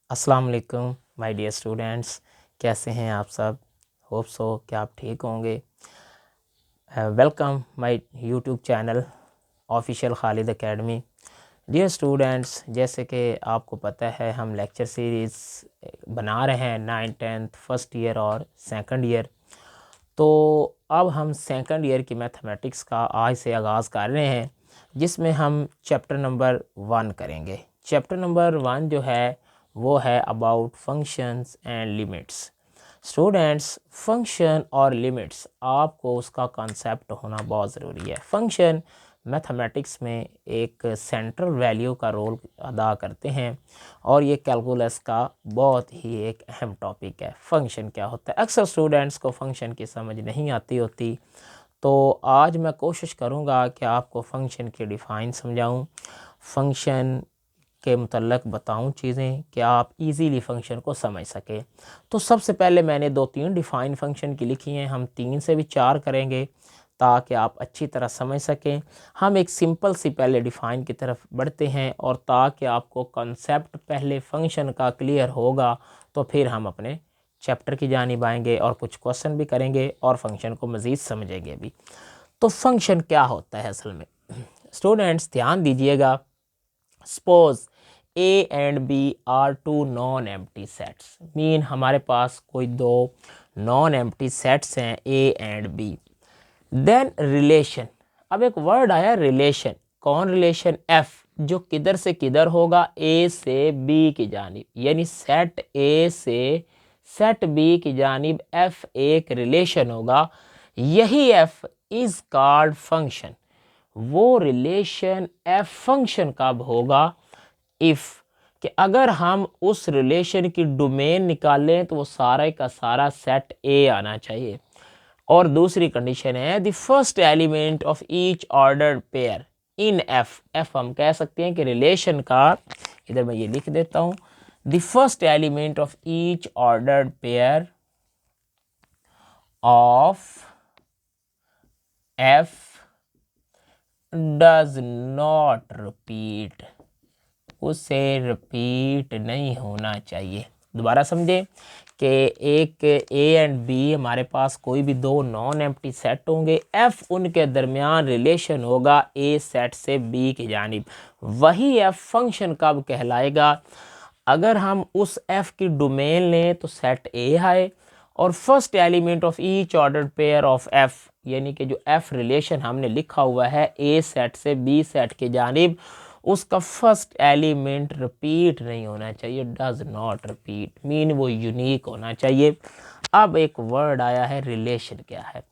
अस्सलाम वालेकुम my dear students, कैसे हैं आप सब। होप सो कि आप ठीक होंगे। Welcome my YouTube channel official Khalid academy. Dear students, जैसे कि आपको पता है हम लेक्चर सीरीज़ बना रहे हैं 9th 10th फर्स्ट ईयर और सेकंड ईयर। तो अब हम सेकंड ईयर की मैथमेटिक्स का आज से आगाज़ कर रहे हैं, जिसमें हम चैप्टर नंबर 1 करेंगे। चैप्टर नंबर 1 जो है वो है about functions and limits. Students, function और लिमिट्स आपको उसका कॉन्सेप्ट होना बहुत ज़रूरी है। फंक्शन मैथमेटिक्स में एक सेंट्रल वैल्यू का रोल अदा करते हैं और ये कैलकुलस का बहुत ही एक अहम टॉपिक है। फंक्शन क्या होता है, अक्सर स्टूडेंट्स को फंक्शन की समझ नहीं आती होती, तो आज मैं कोशिश करूँगा कि आपको फंक्शन की डिफ़ाइन समझाऊँ, फंक्शन के मुतल्लक बताऊं चीज़ें कि आप इजीली फंक्शन को समझ सकें। तो सबसे पहले मैंने 2-3 डिफ़ाइन फंक्शन की लिखी हैं, हम 3 से भी 4 करेंगे ताकि आप अच्छी तरह समझ सकें। हम एक सिंपल सी पहले डिफ़ाइन की तरफ बढ़ते हैं और ताकि आपको कंसेप्ट पहले फंक्शन का क्लियर होगा तो फिर हम अपने चैप्टर की जानिब आएंगे और कुछ क्वेश्चन भी करेंगे और फंक्शन को मज़ीद समझेंगे भी। तो फंक्शन क्या होता है असल में, स्टूडेंट्स ध्यान दीजिएगा। Suppose A and B are two non empty sets, mean हमारे पास कोई दो नॉन एम्प्टी सेट्स हैं A and B. Then relation, अब एक वर्ड आया रिलेशन, कौन रिलेशन, एफ, जो किधर से किधर होगा, ए से बी की जानिब, यानी सेट ए से सेट बी की जानिब एफ एक रिलेशन होगा। यही एफ इज कॉल्ड फंक्शन। वो रिलेशन एफ फंक्शन कब होगा, इफ़, कि अगर हम उस रिलेशन की डोमेन निकालें तो वो सारा का सारा सेट ए आना चाहिए। और दूसरी कंडीशन है the first element of each ordered pair in F. F हम कह सकते हैं कि रिलेशन का, इधर मैं ये लिख देता हूँ, the first element of each ordered pair of F does not repeat, उसे रिपीट नहीं होना चाहिए। दोबारा समझे कि एक ए एंड बी हमारे पास कोई भी दो नॉन एम्प्टी सेट होंगे, एफ उनके दरमियान रिलेशन होगा ए सेट से बी की जानिब। वही एफ फंक्शन कब कहलाएगा, अगर हम उस एफ की डोमेन लें तो सेट ए आए और first element of each ordered pair of F, यानी कि जो एफ रिलेशन हमने लिखा हुआ है ए सेट से बी सेट की जानिब, उसका फर्स्ट एलिमेंट रिपीट नहीं होना चाहिए, डज नॉट रिपीट, मीन वो यूनिक होना चाहिए। अब एक वर्ड आया है रिलेशन क्या है।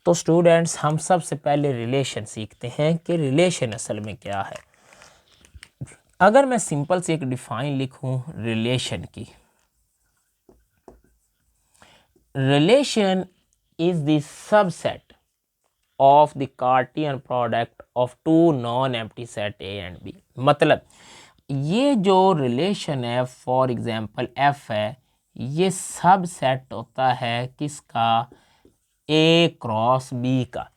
तो स्टूडेंट्स हम सबसे पहले रिलेशन सीखते हैं कि रिलेशन असल में क्या है। अगर मैं सिंपल से एक डिफाइन लिखूं रिलेशन की, relation is the subset of the Cartesian product of two non empty set A and B. मतलब ये जो रिलेशन है, फॉर एग्जांपल एफ है, ये सब सेट होता है किसका, ए क्रॉस बी का।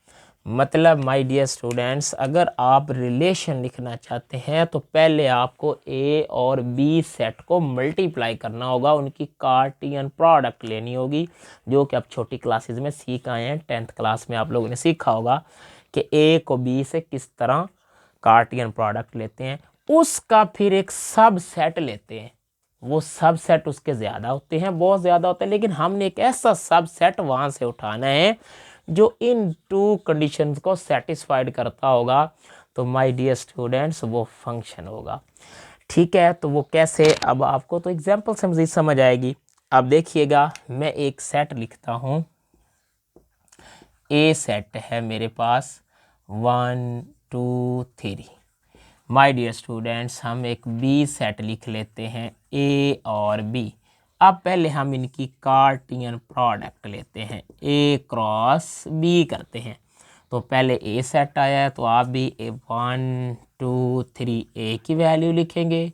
मतलब माय डियर स्टूडेंट्स, अगर आप रिलेशन लिखना चाहते हैं तो पहले आपको ए और बी सेट को मल्टीप्लाई करना होगा, उनकी कार्टियन प्रोडक्ट लेनी होगी, जो कि आप छोटी क्लासेस में सीख आए हैं। 10th क्लास में आप लोगों ने सीखा होगा कि ए को बी से किस तरह कार्टियन प्रोडक्ट लेते हैं, उसका फिर एक सब सेट लेते हैं। वो सब सेट उसके ज़्यादा होते हैं, बहुत ज़्यादा होते हैं, लेकिन हमने एक ऐसा सब सेट वहाँ से उठाना है जो इन टू कंडीशंस को सेटिस्फाइड करता होगा। तो माय डियर स्टूडेंट्स वो फंक्शन होगा। ठीक है, तो वो कैसे, अब आपको तो एग्जांपल से मज़ीद समझ आएगी। अब देखिएगा, मैं एक सेट लिखता हूँ, ए सेट है मेरे पास 1 2 3। माय डियर स्टूडेंट्स हम एक बी सेट लिख लेते हैं, ए और बी। अब पहले हम इनकी कार्टियन प्रोडक्ट लेते हैं, ए क्रॉस बी करते हैं। तो पहले ए सेट आया है तो आप भी ए 1 2 3 ए की वैल्यू लिखेंगे,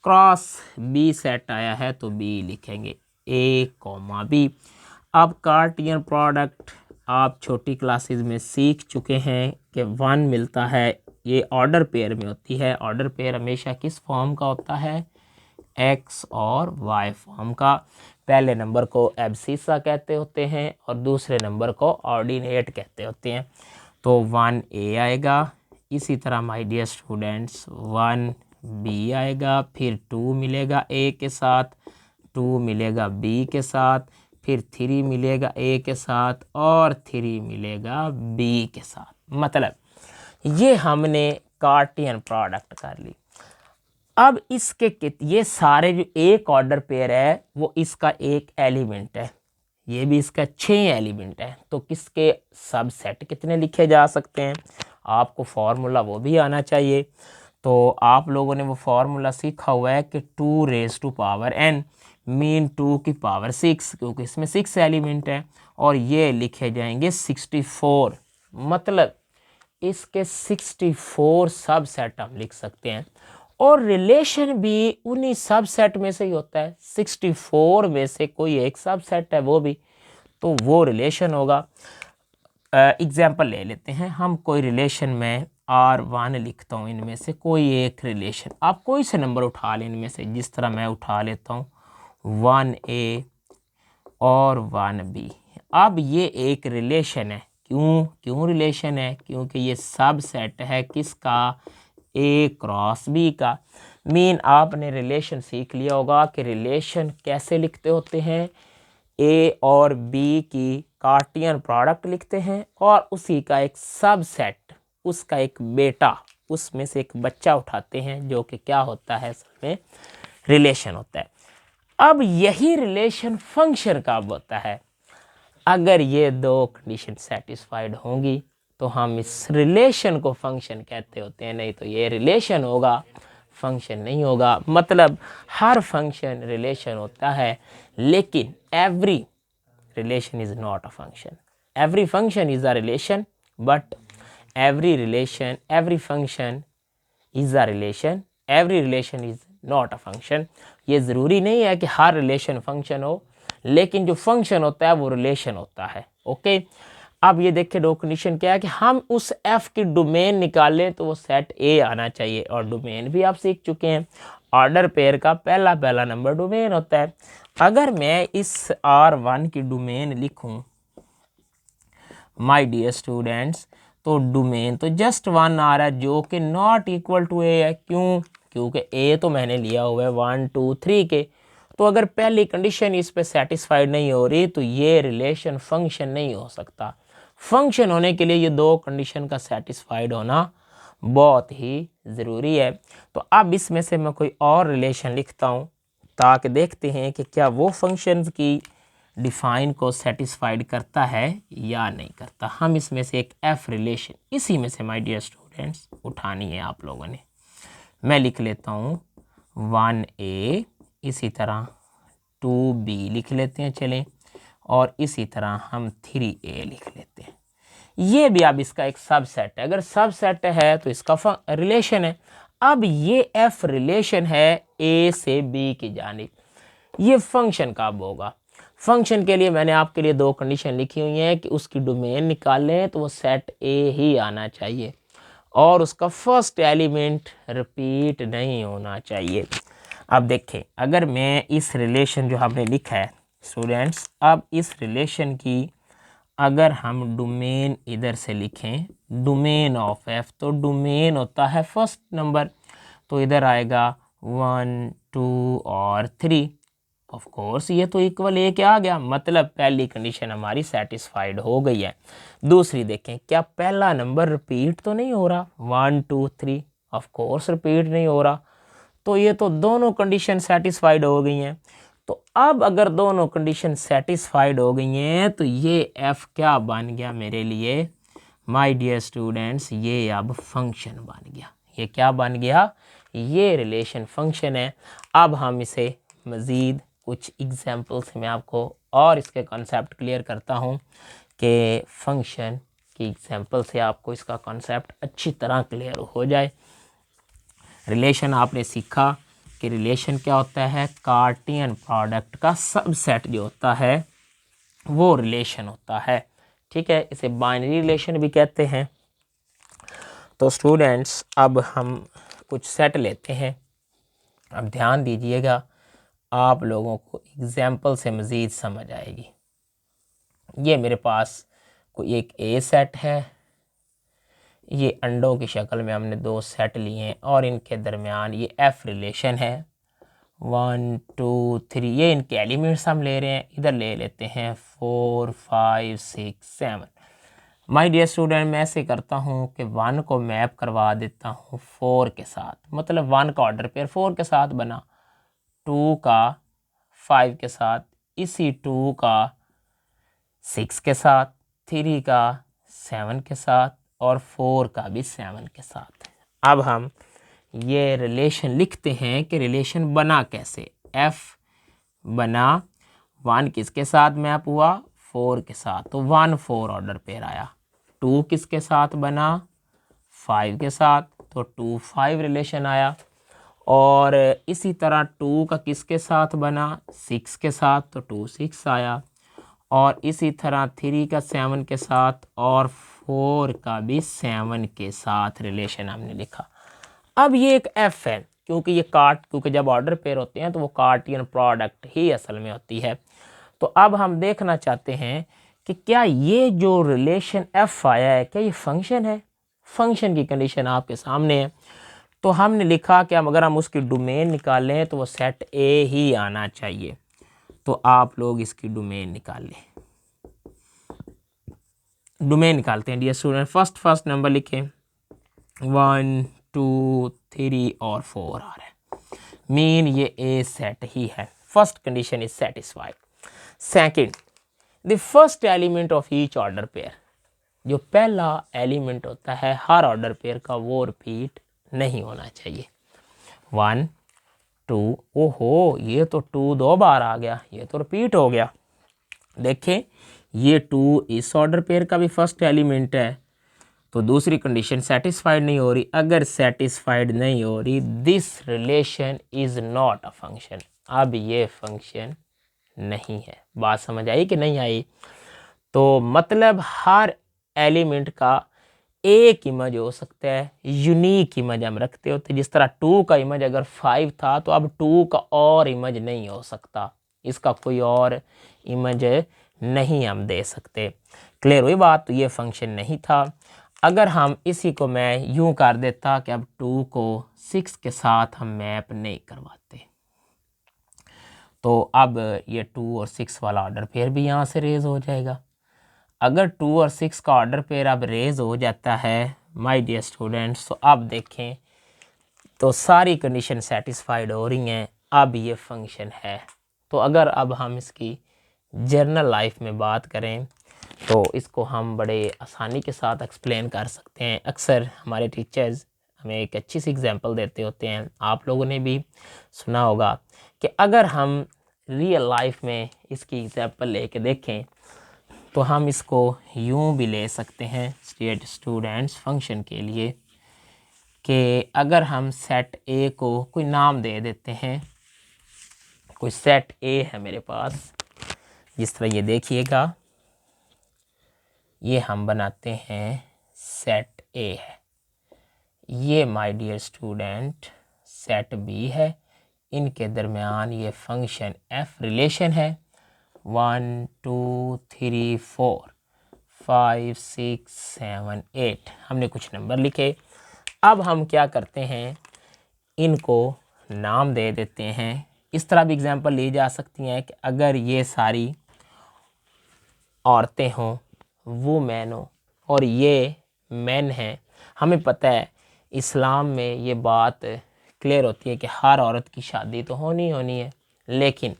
क्रॉस बी सेट आया है तो बी लिखेंगे, ए कॉमा बी। अब कार्टियन प्रोडक्ट आप छोटी क्लासेस में सीख चुके हैं कि 1 मिलता है, ये ऑर्डर पेयर में होती है। ऑर्डर पेयर हमेशा किस फॉर्म का होता है, एक्स और वाई फॉर्म का। पहले नंबर को एब्सिसा कहते होते हैं और दूसरे नंबर को ऑर्डिनेट कहते होते हैं। तो 1a आएगा। इसी तरह माय डियर स्टूडेंट्स 1b आएगा, फिर 2 मिलेगा a के साथ, 2 मिलेगा b के साथ, फिर 3 मिलेगा a के साथ और 3 मिलेगा b के साथ। मतलब ये हमने कार्टियन प्रोडक्ट कर ली। अब इसके ये सारे जो एक ऑर्डर पेयर है वो इसका एक एलिमेंट है, ये भी इसका 6 एलिमेंट है। तो किसके सबसेट कितने लिखे जा सकते हैं, आपको फॉर्मूला वो भी आना चाहिए। तो आप लोगों ने वो फॉर्मूला सीखा हुआ है कि 2 raise to power n mean 2 की पावर 6, क्योंकि इसमें 6 एलिमेंट है और ये लिखे जाएंगे 64। मतलब इसके 64 सबसेट हम लिख सकते हैं और रिलेशन भी उन्हीं सबसेट में से ही होता है। 64 में से कोई एक सबसेट है वो भी, तो वो रिलेशन होगा। एग्जाम्पल ले लेते हैं हम, कोई रिलेशन में R1 लिखता हूँ, इनमें से कोई एक रिलेशन, आप कोई से नंबर उठा लें इनमें से, जिस तरह मैं उठा लेता हूँ 1a और 1b। अब ये एक रिलेशन है। क्यों रिलेशन है, क्योंकि ये सब सेट है किसका, a क्रॉस b का। मीन आपने रिलेशन सीख लिया होगा कि रिलेशन कैसे लिखते होते हैं, a और b की कार्टियन प्रोडक्ट लिखते हैं और उसी का एक सब सेट, उसका एक बेटा, उसमें से एक बच्चा उठाते हैं जो कि क्या होता है, इसमें रिलेशन होता है। अब यही रिलेशन फंक्शन कब होता है, अगर ये दो कंडीशन सेटिस्फाइड होंगी तो हम इस रिलेशन को फंक्शन कहते होते हैं, नहीं तो ये रिलेशन होगा फंक्शन नहीं होगा। मतलब हर फंक्शन रिलेशन होता है, लेकिन every relation is not a function. Every function is a relation but every function is a relation, every relation is not a function। ये ज़रूरी नहीं है कि हर रिलेशन फंक्शन हो, लेकिन जो फंक्शन होता है वो रिलेशन होता है। ओके, अब ये देखिए दो कंडीशन क्या है कि हम उस f की डोमेन निकालें तो वो सेट A आना चाहिए, और डोमेन भी आप सीख चुके हैं, ऑर्डर पेयर का पहला नंबर डोमेन होता है। अगर मैं इस R1 की डोमेन लिखूं माय डियर स्टूडेंट्स, तो डोमेन तो जस्ट 1 आ रहा है जो कि नॉट इक्वल टू ए है। क्योंकि ए तो मैंने लिया हुआ है 1 2 3 के। तो अगर पहली कंडीशन इस पे सेटिस्फाइड नहीं हो रही तो ये रिलेशन फंक्शन नहीं हो सकता। फंक्शन होने के लिए ये दो कंडीशन का सेटिस्फाइड होना बहुत ही ज़रूरी है। तो अब इसमें से मैं कोई और रिलेशन लिखता हूँ ताकि देखते हैं कि क्या वो फंक्शंस की डिफाइन को सेटिस्फाइड करता है या नहीं करता। हम इसमें से एक एफ रिलेशन इसी में से माय डियर स्टूडेंट्स उठानी है आप लोगों ने। मैं लिख लेता हूँ 1a, इसी तरह 2b लिख लेते हैं चलें, और इसी तरह हम 3a लिख लेते हैं। ये भी अब इसका एक सबसेट है, अगर सबसेट है तो इसका रिलेशन है। अब ये एफ रिलेशन है a से b की जानिब, ये फंक्शन कब होगा। फंक्शन के लिए मैंने आपके लिए दो कंडीशन लिखी हुई हैं कि उसकी डोमेन निकालें तो वो सेट ए ही आना चाहिए और उसका फर्स्ट एलिमेंट रिपीट नहीं होना चाहिए। अब देखें, अगर मैं इस रिलेशन जो हमने लिखा है स्टूडेंट्स, अब इस रिलेशन की अगर हम डोमेन इधर से लिखें, डोमेन ऑफ एफ, तो डोमेन होता है फर्स्ट नंबर, तो इधर आएगा 1 2 और 3। ऑफ कोर्स ये तो इक्वल ए के आ गया, मतलब पहली कंडीशन हमारी सेटिस्फाइड हो गई है। दूसरी देखें, क्या पहला नंबर रिपीट तो नहीं हो रहा 1 2 3, ऑफ कोर्स रिपीट नहीं हो रहा, तो ये तो दोनों कंडीशन सेटिस्फाइड हो गई हैं। तो अब अगर दोनों कंडीशन सेटिस्फाइड हो गई हैं तो ये एफ क्या बन गया मेरे लिए माय डियर स्टूडेंट्स, ये अब फंक्शन बन गया। ये क्या बन गया, ये रिलेशन फंक्शन है। अब हम इसे मज़ीद कुछ एग्जाम्पल से मैं आपको और इसके कॉन्सेप्ट क्लियर करता हूँ कि फंक्शन की एग्जाम्पल से आपको इसका कॉन्सेप्ट अच्छी तरह क्लियर हो जाए। रिलेशन आपने सीखा कि रिलेशन क्या होता है, कार्टियन प्रोडक्ट का सबसेट जो होता है वो रिलेशन होता है। ठीक है, इसे बाइनरी रिलेशन भी कहते हैं। तो स्टूडेंट्स अब हम कुछ सेट लेते हैं, अब ध्यान दीजिएगा आप लोगों को एग्जाम्पल से मज़ीद समझ आएगी। ये मेरे पास कोई एक ए सेट है, ये अंडों की शक्ल में हमने 2 सेट लिए हैं और इनके दरमियान ये एफ रिलेशन है 1 2 3। ये इनके एलिमेंट्स हम ले रहे हैं, इधर ले लेते हैं 4 5 6 7। माय डियर स्टूडेंट, मैं ऐसे करता हूँ कि 1 को मैप करवा देता हूँ 4 के साथ, मतलब 1 का ऑर्डर पेयर 4 के साथ बना, 2 का 5 के साथ, इसी 2 का 6 के साथ, 3 का 7 के साथ और 4 का भी 7 के साथ। अब हम ये रिलेशन लिखते हैं कि रिलेशन बना कैसे। एफ बना 1 किसके साथ मैप हुआ, 4 के साथ, तो 1 4 ऑर्डर पेयर आया। 2 किसके साथ बना, 5 के साथ, तो 2 5 रिलेशन आया। और इसी तरह 2 का किसके साथ बना, 6 के साथ, तो 2 6 आया। और इसी तरह 3 का 7 के साथ और 4 का भी 7 के साथ रिलेशन हमने लिखा। अब ये एक एफ है, क्योंकि क्योंकि जब ऑर्डर पेयर होते हैं तो वो कार्टियन प्रोडक्ट ही असल में होती है। तो अब हम देखना चाहते हैं कि क्या ये जो रिलेशन एफ आया है क्या ये फंक्शन है। फंक्शन की कंडीशन आपके सामने है। तो हमने लिखा कि अगर हम उसकी डोमेन निकालें तो वो सेट ए ही आना चाहिए। तो आप लोग इसकी डोमेन निकाल लें। डोमेन निकालते हैं डियर स्टूडेंट। फर्स्ट नंबर लिखें 1 2 3 और 4 आ रहा है, मीन ये ए सेट ही है। First condition is satisfied. Second, the first element of each order pair, जो पहला एलिमेंट होता है हर ऑर्डर पेयर का वो रिपीट नहीं होना चाहिए। 1 2, ओहो ये तो 2 2 बार आ गया, ये तो रिपीट हो गया। देखें ये 2 इस ऑर्डर पेयर का भी फर्स्ट एलिमेंट है, तो दूसरी कंडीशन सेटिस्फाइड नहीं हो रही। अगर सेटिस्फाइड नहीं हो रही, this relation is not a function, अब ये फंक्शन नहीं है। बात समझ आई कि नहीं आई। तो मतलब हर एलिमेंट का एक इमेज हो सकता है, यूनिक इमेज हम रखते होते। जिस तरह 2 का इमेज अगर 5 था तो अब 2 का और इमेज नहीं हो सकता, इसका कोई और इमेज नहीं हम दे सकते। क्लियर हुई बात। तो ये फंक्शन नहीं था। अगर हम इसी को मैं यूं कर देता कि अब 2 को 6 के साथ हम मैप नहीं करवाते, तो अब ये 2 और 6 वाला ऑर्डर पेयर भी यहाँ से रेज हो जाएगा। अगर 2 और 6 का ऑर्डर पेयर अब रेज हो जाता है माय डियर स्टूडेंट्स, तो अब देखें तो सारी कंडीशन सेटिस्फाइड हो रही हैं, अब ये फंक्शन है। तो अगर अब हम इसकी जर्नल लाइफ में बात करें तो इसको हम बड़े आसानी के साथ एक्सप्लेन कर सकते हैं। अक्सर हमारे टीचर्स हमें एक अच्छी सी एग्जांपल देते होते हैं, आप लोगों ने भी सुना होगा कि अगर हम रियल लाइफ में इसकी एग्जांपल लेके देखें तो हम इसको यूं भी ले सकते हैं स्टूडेंट्स फंक्शन के लिए कि अगर हम सेट ए को कोई नाम दे देते हैं, कोई सेट ए है मेरे पास, जिस तरह ये देखिएगा, ये हम बनाते हैं सेट ए है, ये my dear student set B है, इनके दरमियान ये फंक्शन एफ रिलेशन है 1 2 3 4 5 6 7 8। हमने कुछ नंबर लिखे। अब हम क्या करते हैं, इनको नाम दे देते हैं। इस तरह भी एग्जांपल ली जा सकती हैं कि अगर ये सारी औरतें हों, वो मैन हो और ये मैन हैं। हमें पता है इस्लाम में ये बात क्लियर होती है कि हर औरत की शादी तो होनी है, लेकिन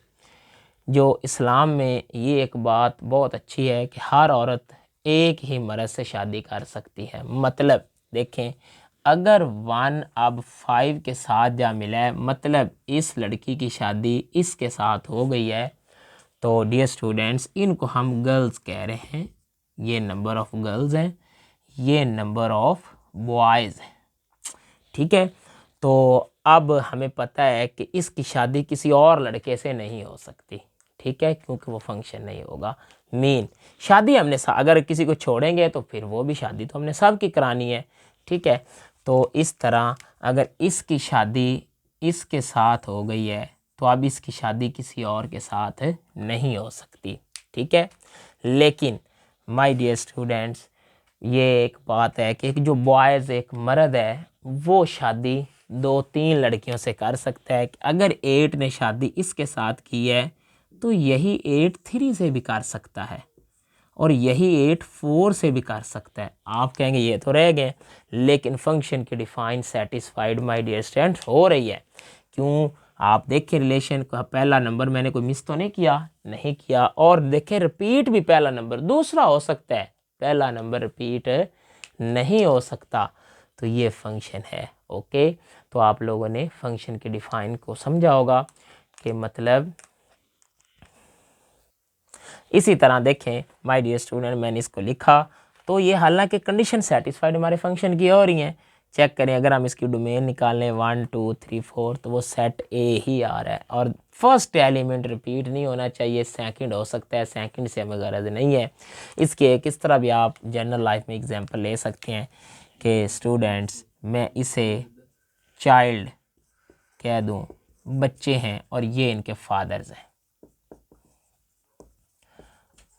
जो इस्लाम में ये एक बात बहुत अच्छी है कि हर औरत एक ही मर्द से शादी कर सकती है। मतलब देखें अगर 1 अब 5 के साथ जा मिला है, मतलब इस लड़की की शादी इसके साथ हो गई है, तो डियर स्टूडेंट्स इनको हम गर्ल्स कह रहे हैं। ये नंबर ऑफ गर्ल्स हैं, ये नंबर ऑफ बॉयज़ हैं, ठीक है। तो अब हमें पता है कि इसकी शादी किसी और लड़के से नहीं हो सकती, ठीक है, क्योंकि वो फंक्शन नहीं होगा। मीन शादी हमने अगर किसी को छोड़ेंगे तो फिर वो भी शादी तो हमने सब की करानी है, ठीक है। तो इस तरह अगर इसकी शादी इसके साथ हो गई है तो अब इसकी शादी किसी और के साथ नहीं हो सकती, ठीक है। लेकिन माय डियर स्टूडेंट्स, ये एक बात है कि जो बॉयज़ एक मर्द है वो शादी 2-3 लड़कियों से कर सकता है। अगर 8 ने शादी इसके साथ की है तो यही 8 3 से भी कर सकता है और यही 8 4 से भी कर सकता है। आप कहेंगे ये तो रह गए, लेकिन फंक्शन की define satisfied my dear students हो रही है। क्यों? आप देखिए रिलेशन का पहला नंबर मैंने कोई मिस तो नहीं किया, नहीं किया। और देखिए रिपीट भी पहला नंबर दूसरा हो सकता है, पहला नंबर रिपीट नहीं हो सकता, तो ये फंक्शन है। ओके, तो आप लोगों ने फंक्शन के डिफाइन को समझा होगा कि मतलब इसी तरह देखें माय डियर स्टूडेंट, मैंने इसको लिखा तो ये हालांकि कंडीशन सेटिस्फाइड हमारे फंक्शन की हो रही हैं। चेक करें, अगर हम इसकी डोमेन निकालें 1 2 3 4 तो वो सेट ए ही आ रहा है और फर्स्ट एलिमेंट रिपीट नहीं होना चाहिए, सेकंड हो सकता है, सेकंड से हमें गरज नहीं है। इसके किस तरह भी आप जनरल लाइफ में एग्जांपल ले सकते हैं कि स्टूडेंट्स मैं इसे चाइल्ड कह दूं, बच्चे हैं और ये इनके फादर्स हैं,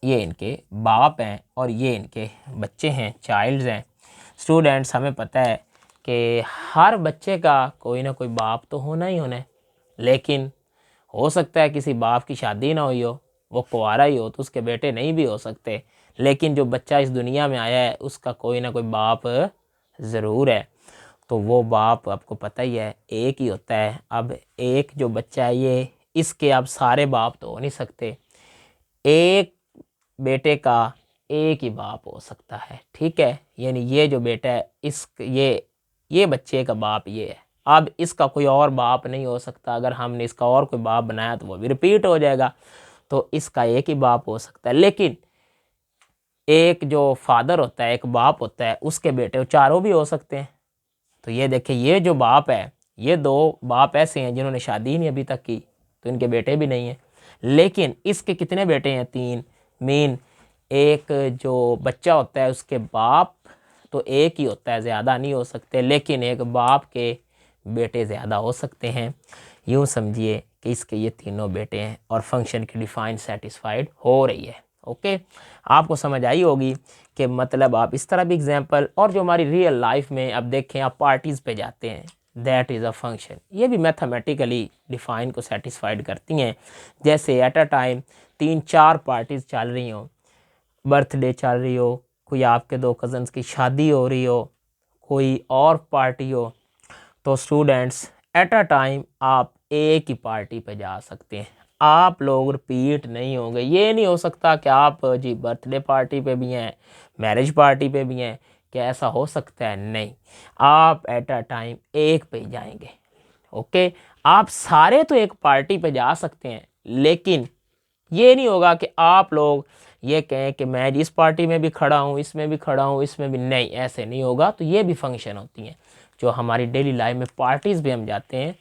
ये इनके बाप हैं और ये इनके बच्चे हैं, चाइल्ड्स हैं। स्टूडेंट्स, हमें पता है कि हर बच्चे का कोई ना कोई बाप तो होना ही होना है, लेकिन हो सकता है किसी बाप की शादी ना हुई हो, वो कुंवारा ही हो, तो उसके बेटे नहीं भी हो सकते। लेकिन जो बच्चा इस दुनिया में आया है उसका कोई ना कोई बाप ज़रूर है, तो वो बाप आपको पता ही है एक ही होता है। अब एक जो बच्चा है ये, इसके अब सारे बाप तो हो नहीं सकते, एक बेटे का एक ही बाप हो सकता है, ठीक है। यानी ये जो बेटा है इस ये बच्चे का बाप ये है। अब इसका कोई और बाप नहीं हो सकता, अगर हमने इसका और कोई बाप बनाया तो वो भी रिपीट हो जाएगा, तो इसका एक ही बाप हो सकता है। लेकिन एक जो फादर होता है, एक बाप होता है, उसके बेटे चारों भी हो सकते हैं। तो ये देखिए, ये जो बाप है, ये 2 बाप ऐसे हैं जिन्होंने शादी नहीं अभी तक की, तो इनके बेटे भी नहीं हैं। लेकिन इसके कितने बेटे हैं? 3 मीन एक जो बच्चा होता है उसके बाप तो एक ही होता है, ज़्यादा नहीं हो सकते, लेकिन एक बाप के बेटे ज़्यादा हो सकते हैं। यूँ समझिए कि इसके ये तीनों बेटे हैं और फंक्शन की डिफाइन सेटिस्फाइड हो रही है। ओके, आपको समझ आई होगी कि मतलब आप इस तरह भी एग्जांपल, और जो हमारी रियल लाइफ में अब देखें, आप पार्टीज़ पे जाते हैं, दैट इज़ अ फंक्शन, ये भी मैथमेटिकली डिफाइन को सेटिस्फाइड करती हैं। जैसे एट अ टाइम 3-4 पार्टीज़ चल रही हों, बर्थडे चल रही हो, कोई आपके 2 कज़न्स की शादी हो रही हो, कोई और पार्टी हो, तो स्टूडेंट्स एट अ टाइम आप एक ही पार्टी पे जा सकते हैं, आप लोग रिपीट नहीं होंगे। ये नहीं हो सकता कि आप जी बर्थडे पार्टी पे भी हैं, मैरिज पार्टी पे भी हैं, क्या ऐसा हो सकता है? नहीं, आप एट अ टाइम एक पे जाएंगे। ओके, आप सारे तो एक पार्टी पे जा सकते हैं, लेकिन ये नहीं होगा कि आप लोग ये कहें कि मैं इस पार्टी में भी खड़ा हूँ, इसमें भी खड़ा हूँ, इसमें भी नहीं, ऐसे नहीं होगा। तो ये भी फंक्शन होती हैं जो हमारी डेली लाइफ में पार्टीज़ भी हम जाते हैं,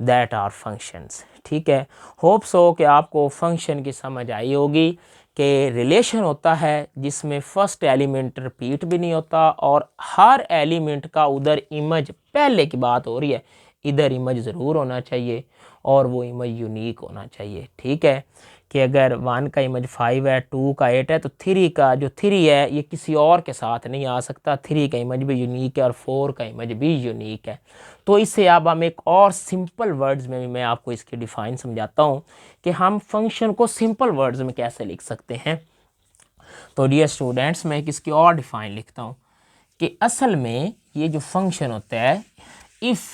दैट आर फंक्शंस, ठीक है। होप सो कि आपको फंक्शन की समझ आई होगी कि रिलेशन होता है जिसमें फर्स्ट एलिमेंट रिपीट भी नहीं होता और हर एलिमेंट का उधर इमेज, पहले की बात हो रही है, इधर इमेज ज़रूर होना चाहिए और वो इमेज यूनिक होना चाहिए, ठीक है। कि अगर 1 का इमेज 5 है, 2 का 8 है, तो 3 का जो 3 है ये किसी और के साथ नहीं आ सकता, 3 का इमेज भी यूनिक है और 4 का इमेज भी यूनिक है। तो इससे अब हम एक और सिंपल वर्ड्स में भी मैं आपको इसकी डिफाइन समझाता हूँ कि हम फंक्शन को सिंपल वर्ड्स में कैसे लिख सकते हैं। तो डियर स्टूडेंट्स, मैं एक इसकी और डिफाइन लिखता हूँ कि असल में ये जो फंक्शन होता है, इफ़,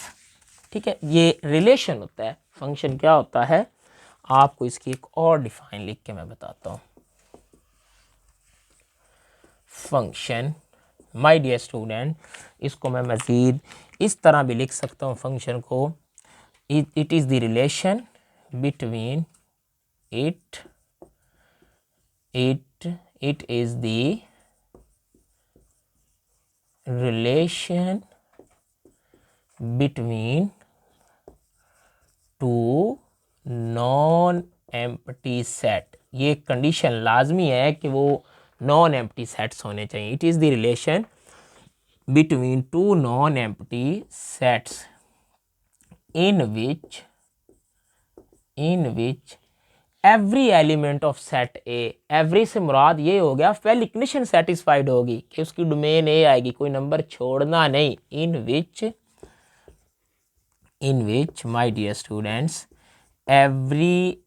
ठीक है, ये रिलेशन होता है। फंक्शन क्या होता है, आपको इसकी एक और डिफाइन लिख के मैं बताता हूँ। फंक्शन, माय डियर स्टूडेंट, इसको मैं मज़ीद इस तरह भी लिख सकता हूँ फंक्शन को, it is the relation between it is the relation between 2 non empty set. ये कंडीशन लाजमी है कि वो नॉन एम्प्टी सेट्स होने चाहिए। It is the relation between 2 non empty sets in in which every element of set A, every से मुराद ये हो गया पहली कंडीशन सेटिस्फाइड होगी कि उसकी डोमेन ए आएगी, कोई नंबर छोड़ना नहीं। In which my dear students every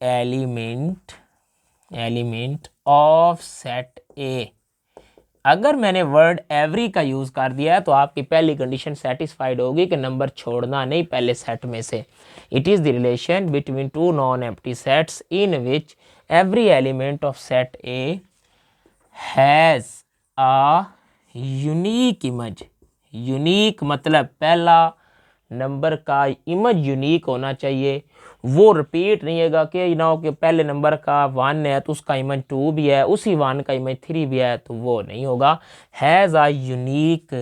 element of set A, अगर मैंने वर्ड एवरी का यूज कर दिया है तो आपकी पहली कंडीशन सेटिस्फाइड होगी कि नंबर छोड़ना नहीं पहले सेट में से। It is the relation between two non empty sets in which every element of set A has a unique image. Unique मतलब पहला नंबर का इमेज यूनिक होना चाहिए, वो रिपीट नहीं होगा कि ना कि पहले नंबर का 1 है तो उसका इमेज 2 भी है, उसी 1 का इमेज 3 भी है, तो वो नहीं होगा। Has a unique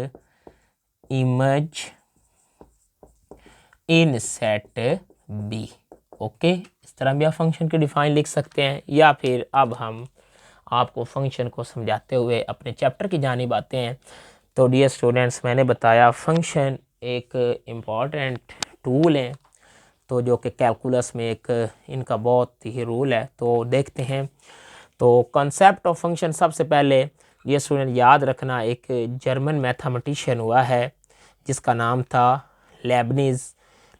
image in set B. Okay, इस तरह भी आप फंक्शन के डिफाइन लिख सकते हैं। या फिर अब हम आपको फंक्शन को समझाते हुए अपने चैप्टर की जानिब आते हैं। तो डियर स्टूडेंट्स, मैंने बताया फंक्शन एक इम्पॉर्टेंट टूल है, तो जो कि कैलकुलस में एक इनका बहुत ही रोल है। तो देखते हैं। तो कॉन्सेप्ट ऑफ फंक्शन सबसे पहले ये स्टूडेंट याद रखना, एक जर्मन मैथमेटिशियन हुआ है जिसका नाम था लेबनिज,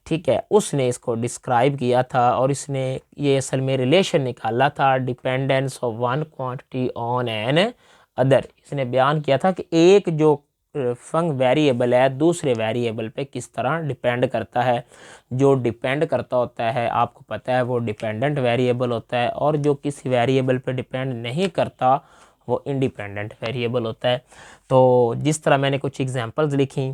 ठीक है, उसने इसको डिस्क्राइब किया था और इसने ये असल में रिलेशन निकाला था dependence of one quantity on an other. इसने बयान किया था कि एक जो फंक्शन वेरिएबल है दूसरे वेरिएबल पे किस तरह डिपेंड करता है। जो डिपेंड करता होता है आपको पता है वो डिपेंडेंट वेरिएबल होता है, और जो किसी वेरिएबल पे डिपेंड नहीं करता वो इंडिपेंडेंट वेरिएबल होता है। तो जिस तरह मैंने कुछ एग्जांपल्स लिखी,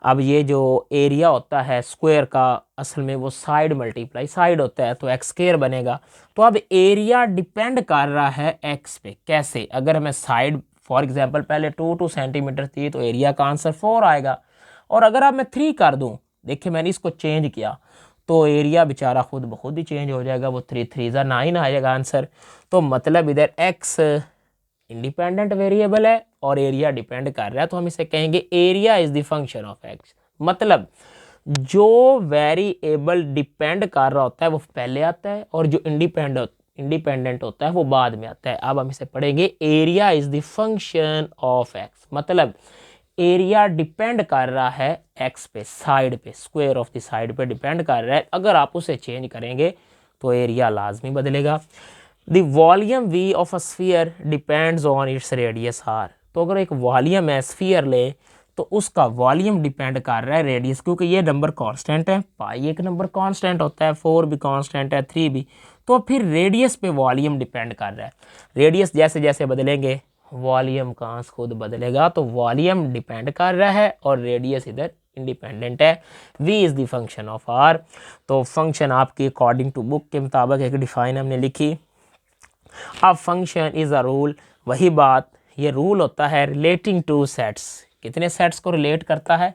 अब ये जो एरिया होता है स्क्वायर का असल में वो साइड मल्टीप्लाई साइड होता है, तो एक्स स्क्वायर बनेगा। तो अब एरिया डिपेंड कर रहा है एक्स पे। कैसे? अगर मैं साइड फॉर एग्जांपल पहले 2 सेंटीमीटर थी तो एरिया का आंसर 4 आएगा, और अगर अब मैं 3 कर दूं, देखिए मैंने इसको चेंज किया तो एरिया बेचारा खुद ब खुद ही चेंज हो जाएगा, वो 3 3 9 आ जाएगा आंसर। तो मतलब इधर एक्स इंडिपेंडेंट वेरिएबल है और एरिया डिपेंड कर रहा है, तो हम इसे कहेंगे area is the function of x. मतलब जो वेरिएबल डिपेंड कर रहा होता है वो पहले आता है और जो इंडिपेंडेंट होता है वो बाद में आता है। अब हम इसे पढ़ेंगे area is the function of x, मतलब एरिया डिपेंड कर रहा है एक्स पे, साइड पे, स्क्वायर ऑफ द साइड पे डिपेंड कर रहा है। अगर आप उसे चेंज करेंगे तो एरिया लाजमी बदलेगा। The volume V of a sphere depends on its radius R. तो अगर एक वॉल्यूम है स्फीयर ले तो उसका वॉल्यूम डिपेंड कर रहा है रेडियस, क्योंकि ये नंबर कांस्टेंट है, पाई एक नंबर कांस्टेंट होता है, 4 भी कांस्टेंट है, 3 भी। तो फिर रेडियस पे वॉल्यूम डिपेंड कर रहा है। रेडियस जैसे जैसे बदलेंगे वॉल्यूम का खुद बदलेगा, तो वॉल्यूम डिपेंड कर रहा है और रेडियस इधर इंडिपेंडेंट है। v is the function of r। तो फंक्शन आपकी अकॉर्डिंग टू बुक के मुताबिक एक डिफाइन हमने लिखी। अब फंक्शन इज़ अ रूल, वही बात, ये रूल होता है रिलेटिंग टू सेट्स। कितने सेट्स को रिलेट करता है?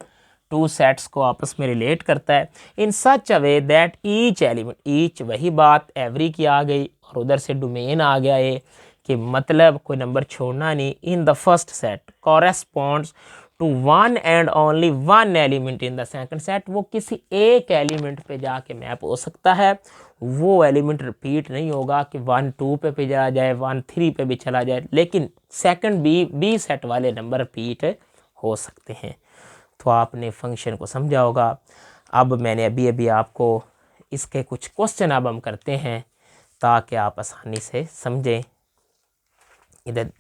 2 सेट्स को आपस में रिलेट करता है। In such a way that each element, each वही बात एवरी की आ गई और उधर से डोमेन आ गया है कि मतलब कोई नंबर छोड़ना नहीं। In the first set corresponds to one and only one element in the second set. वो किसी एक एलिमेंट पे जाके मैप हो सकता है, वो एलिमेंट रिपीट नहीं होगा कि 1 2 पे चला जाए, 1 3 पे भी चला जाए, लेकिन सेकंड बी सेट वाले नंबर रिपीट हो सकते हैं। तो आपने फंक्शन को समझा होगा। अब मैंने अभी अभी आपको इसके कुछ क्वेश्चन अब हम करते हैं ताकि आप आसानी से समझें। इधर